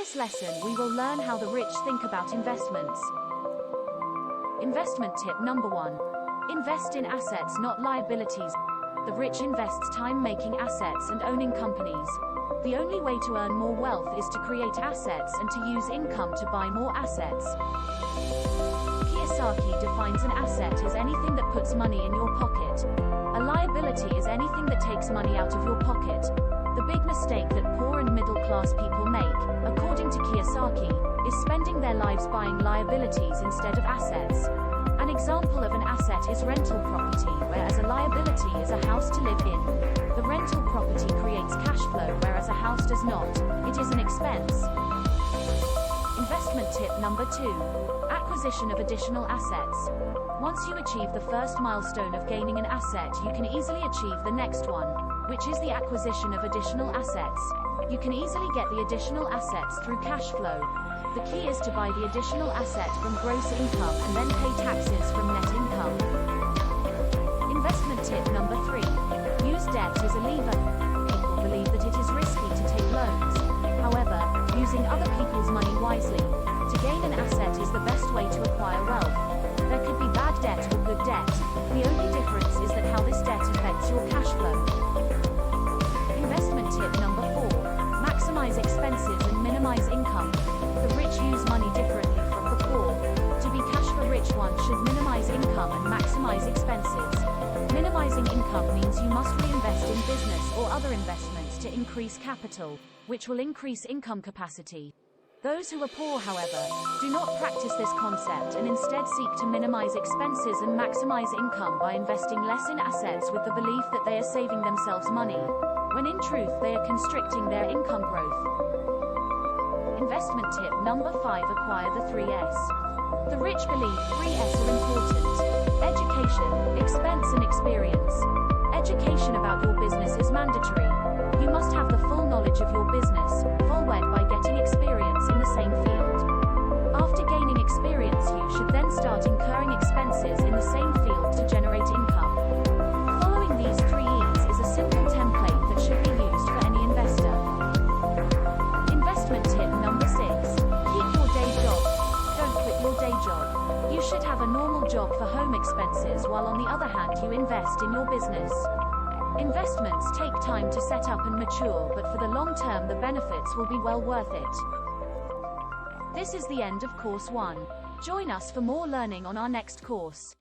this lesson, we will learn how the rich think about investments. Investment tip number 1. Invest in assets, not liabilities. The rich invests time making assets and owning companies. The only way to earn more wealth is to create assets and to use income to buy more assets. Kiyosaki defines an asset as anything that puts money in your pocket. A liability is anything that takes money out of your pocket. The big mistake that poor and middle-class people make, according to Kiyosaki, is spending their lives buying liabilities instead of assets. An example of an asset is rental property, whereas a liability is a house to live in. The rental property creates cash flow, whereas a house does not. It is an expense. Investment tip number 2. Acquisition of additional assets. Once you achieve the first milestone of gaining an asset, you can easily achieve the next one, which is the acquisition of additional assets. You can easily get the additional assets through cash flow. The key is to buy the additional asset from gross income and then pay taxes from net income. Investment tip number 3. Use debt as a lever. People believe that it is risky to take loans. However, using other people's money wisely to gain an asset is the best way to acquire wealth. There could be bad debt or good debt. The only difference is that how this debt affects your cash flow. Investment tip number 4. Maximize expenses and minimize income. The rich use money differently from the poor. To be cash for rich, one should minimize income and maximize expenses. Minimizing income means you must reinvest in business or other investments to increase capital, which will increase income capacity. Those who are poor, however, do not practice this concept and instead seek to minimize expenses and maximize income by investing less in assets with the belief that they are saving themselves money, when in truth they are constricting their income growth. Investment tip number 5. Acquire the 3S. The rich believe 3S are important. Education, expense and experience. Education about your business is mandatory. You must have the full knowledge of your business, followed by getting experience in the same field. After gaining experience, you should then start incurring expenses in the same field to generate income. Following these 3 E's is a simple template that should be used for any investor. Investment tip number 6. Keep your day job. Don't quit your day job. You should have a normal job for home expenses, while on the other hand you invest in your business. Investments take time to set up and mature, but for the long term the benefits will be well worth it. This is the end of course 1. Join us for more learning on our next course.